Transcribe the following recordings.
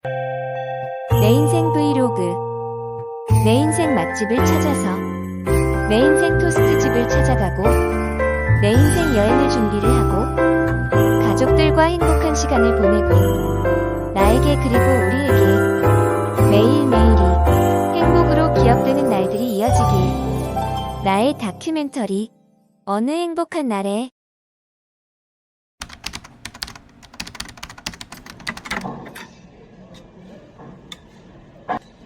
내 인생 브이로그. 내 인생 맛집을 찾아서, 내 인생 토스트집을 찾아가고, 내 인생 여행을 준비를 하고, 가족들과 행복한 시간을 보내고, 나에게 그리고 우리에게 매일매일이 행복으로 기억되는 날들이 이어지길. 나의 다큐멘터리. 어느 행복한 날에.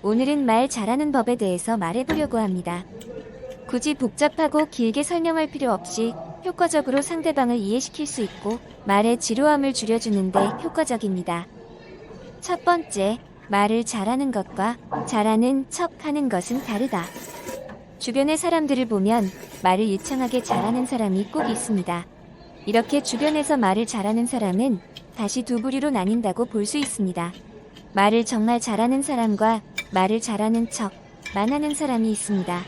오늘은 말 잘하는 법에 대해서 말해보려고 합니다. 굳이 복잡하고 길게 설명할 필요 없이 효과적으로 상대방을 이해시킬 수 있고 말의 지루함을 줄여주는데 효과적입니다. 첫 번째, 말을 잘하는 것과 잘하는 척하는 것은 다르다. 주변의 사람들을 보면 말을 유창하게 잘하는 사람이 꼭 있습니다. 이렇게 주변에서 말을 잘하는 사람은 다시 두 부류로 나뉜다고 볼 수 있습니다. 말을 정말 잘하는 사람과 말을 잘하는 척만 하는 사람이 있습니다.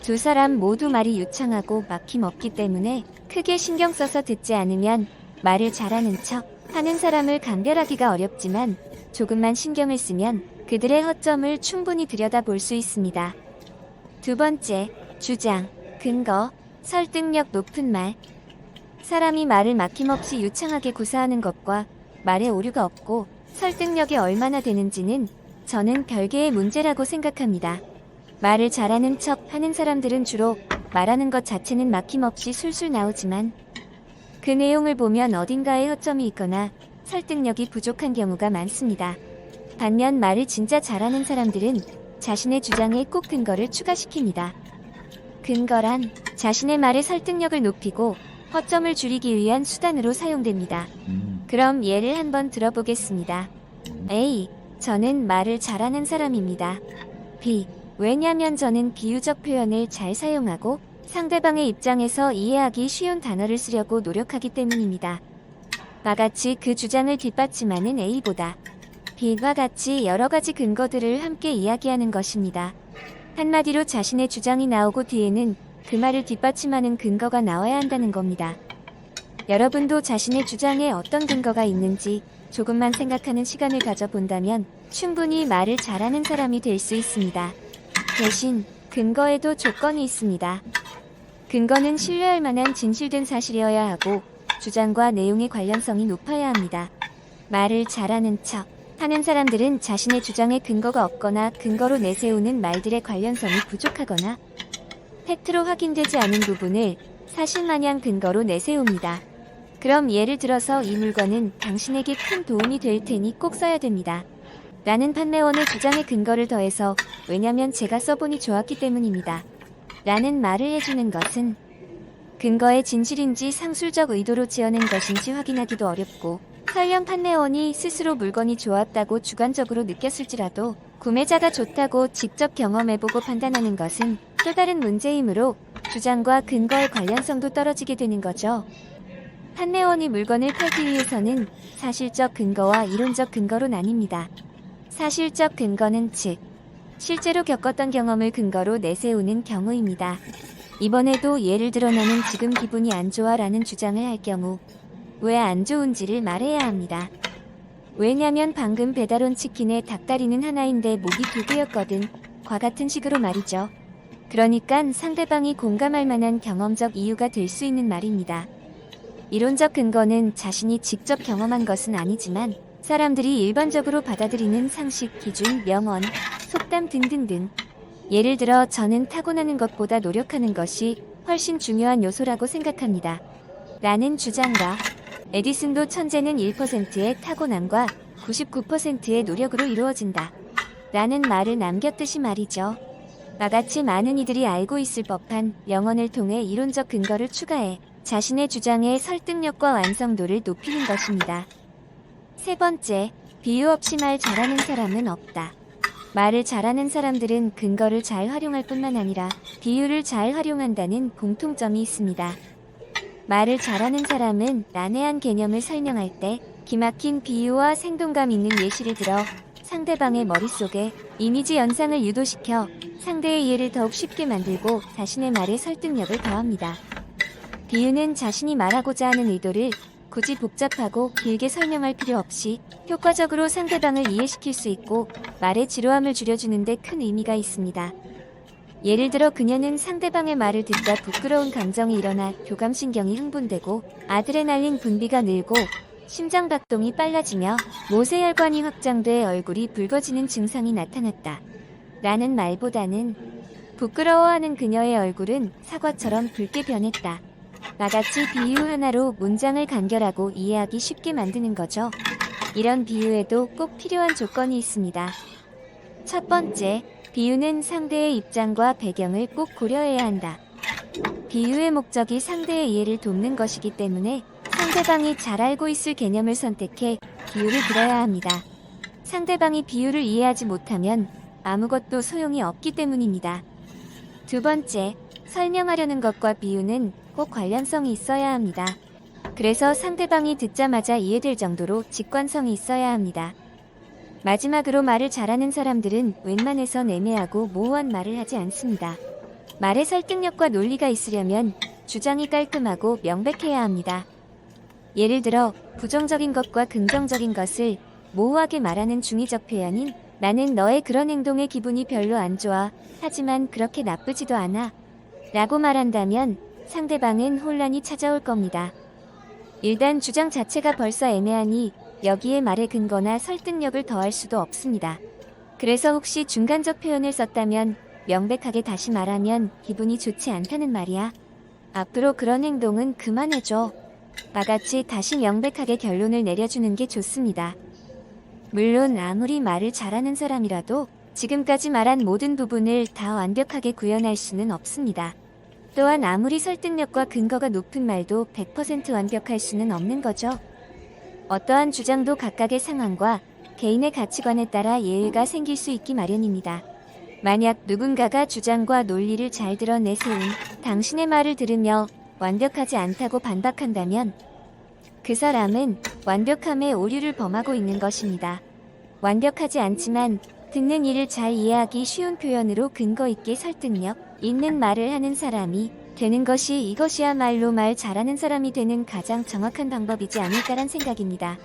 두 사람 모두 말이 유창하고 막힘없기 때문에 크게 신경 써서 듣지 않으면 말을 잘하는 척 하는 사람을 감별하기가 어렵지만 조금만 신경을 쓰면 그들의 허점을 충분히 들여다볼 수 있습니다. 두 번째, 주장, 근거, 설득력 높은 말. 사람이 말을 막힘없이 유창하게 구사하는 것과 말에 오류가 없고 설득력이 얼마나 되는지는 저는 별개의 문제라고 생각합니다. 말을 잘하는 척 하는 사람들은 주로 말하는 것 자체는 막힘없이 술술 나오지만 그 내용을 보면 어딘가에 허점이 있거나 설득력이 부족한 경우가 많습니다. 반면 말을 진짜 잘하는 사람들은 자신의 주장에 꼭 근거를 추가시킵니다. 근거란 자신의 말의 설득력을 높이고 허점을 줄이기 위한 수단으로 사용됩니다. 그럼 예를 한번 들어보겠습니다. A. 저는 말을 잘하는 사람입니다. B. 왜냐면 저는 비유적 표현을 잘 사용하고 상대방의 입장에서 이해하기 쉬운 단어를 쓰려고 노력하기 때문입니다. 와 같이 그 주장을 뒷받침하는 A보다 B와 같이 여러 가지 근거들을 함께 이야기하는 것입니다. 한마디로 자신의 주장이 나오고 뒤에는 그 말을 뒷받침하는 근거가 나와야 한다는 겁니다. 여러분도 자신의 주장에 어떤 근거가 있는지 조금만 생각하는 시간을 가져본다면 충분히 말을 잘하는 사람이 될 수 있습니다. 대신 근거에도 조건이 있습니다. 근거는 신뢰할 만한 진실된 사실이어야 하고 주장과 내용의 관련성이 높아야 합니다. 말을 잘하는 척 하는 사람들은 자신의 주장에 근거가 없거나 근거로 내세우는 말들의 관련성이 부족하거나 팩트로 확인되지 않은 부분을 사실마냥 근거로 내세웁니다. 그럼 예를 들어서 이 물건은 당신에게 큰 도움이 될 테니 꼭 써야 됩니다. 라는 판매원의 주장에 근거를 더해서 왜냐면 제가 써보니 좋았기 때문입니다. 라는 말을 해주는 것은 근거의 진실인지 상술적 의도로 지어낸 것인지 확인하기도 어렵고 설령 판매원이 스스로 물건이 좋았다고 주관적으로 느꼈을지라도 구매자가 좋다고 직접 경험해보고 판단하는 것은 또 다른 문제이므로 주장과 근거의 관련성도 떨어지게 되는 거죠. 판매원이 물건을 팔기 위해서는 사실적 근거와 이론적 근거로 나뉩니다. 사실적 근거는 즉, 실제로 겪었던 경험을 근거로 내세우는 경우입니다. 이번에도 예를 들어 나는 지금 기분이 안 좋아 라는 주장을 할 경우 왜 안 좋은지를 말해야 합니다. 왜냐면 방금 배달 온 치킨에 닭다리는 하나인데 목이 두 개였거든. 과 같은 식으로 말이죠. 그러니깐 상대방이 공감할 만한 경험적 이유가 될 수 있는 말입니다. 이론적 근거는 자신이 직접 경험한 것은 아니지만 사람들이 일반적으로 받아들이는 상식, 기준, 명언, 속담 등등등. 예를 들어 저는 타고나는 것보다 노력하는 것이 훨씬 중요한 요소라고 생각합니다. 라는 주장과 에디슨도 천재는 1%의 타고남과 99%의 노력으로 이루어진다. 라는 말을 남겼듯이 말이죠. 나같이 많은 이들이 알고 있을 법한 명언을 통해 이론적 근거를 추가해 자신의 주장의 설득력과 완성도를 높이는 것입니다. 세 번째, 비유 없이 말 잘하는 사람은 없다. 말을 잘하는 사람들은 근거를 잘 활용할 뿐만 아니라 비유를 잘 활용한다는 공통점이 있습니다. 말을 잘하는 사람은 난해한 개념을 설명할 때 기막힌 비유와 생동감 있는 예시를 들어 상대방의 머릿속에 이미지 연상을 유도시켜 상대의 이해를 더욱 쉽게 만들고 자신의 말에 설득력을 더합니다. 비유는 자신이 말하고자 하는 의도를 굳이 복잡하고 길게 설명할 필요 없이 효과적으로 상대방을 이해시킬 수 있고 말의 지루함을 줄여주는 데 큰 의미가 있습니다. 예를 들어 그녀는 상대방의 말을 듣다 부끄러운 감정이 일어나 교감신경이 흥분되고 아드레날린 분비가 늘고 심장박동이 빨라지며 모세혈관이 확장돼 얼굴이 붉어지는 증상이 나타났다. 라는 말보다는 부끄러워하는 그녀의 얼굴은 사과처럼 붉게 변했다. 나같이 비유 하나로 문장을 간결하고 이해하기 쉽게 만드는 거죠. 이런 비유에도 꼭 필요한 조건이 있습니다. 첫 번째, 비유는 상대의 입장과 배경을 꼭 고려해야 한다. 비유의 목적이 상대의 이해를 돕는 것이기 때문에 상대방이 잘 알고 있을 개념을 선택해 비유를 들어야 합니다. 상대방이 비유를 이해하지 못하면 아무것도 소용이 없기 때문입니다. 두 번째, 설명하려는 것과 비유는 꼭 관련성이 있어야 합니다. 그래서 상대방이 듣자마자 이해될 정도로 직관성이 있어야 합니다. 마지막으로 말을 잘하는 사람들은 웬만해선 애매하고 모호한 말을 하지 않습니다. 말의 설득력과 논리가 있으려면 주장이 깔끔하고 명백해야 합니다. 예를 들어 부정적인 것과 긍정적인 것을 모호하게 말하는 중의적 표현인 나는 너의 그런 행동에 기분이 별로 안 좋아. 하지만 그렇게 나쁘지도 않아. 라고 말한다면 상대방은 혼란이 찾아올 겁니다. 일단 주장 자체가 벌써 애매하니 여기에 말의 근거나 설득력을 더할 수도 없습니다. 그래서 혹시 중간적 표현을 썼다면 명백하게 다시 말하면 기분이 좋지 않다는 말이야. 앞으로 그런 행동은 그만해줘. 나같이 다시 명백하게 결론을 내려주는 게 좋습니다. 물론 아무리 말을 잘하는 사람이라도 지금까지 말한 모든 부분을 다 완벽하게 구현할 수는 없습니다. 또한 아무리 설득력과 근거가 높은 말도 100% 완벽할 수는 없는 거죠. 어떠한 주장도 각각의 상황과 개인의 가치관에 따라 예외가 생길 수 있기 마련입니다. 만약 누군가가 주장과 논리를 잘 드러내세운 당신의 말을 들으며 완벽하지 않다고 반박한다면 그 사람은 완벽함의 오류를 범하고 있는 것입니다. 완벽하지 않지만 듣는 이를 잘 이해하기 쉬운 표현으로 근거 있게 설득력 있는 말을 하는 사람이 되는 것이 이것이야말로 말 잘하는 사람이 되는 가장 정확한 방법이지 않을까란 생각입니다.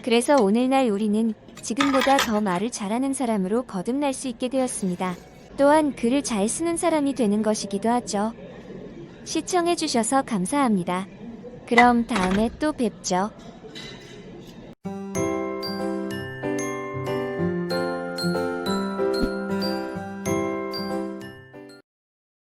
그래서 오늘날 우리는 지금보다 더 말을 잘하는 사람으로 거듭날 수 있게 되었습니다. 또한 글을 잘 쓰는 사람이 되는 것이기도 하죠. 시청해주셔서 감사합니다. 그럼 다음에 또 뵙죠.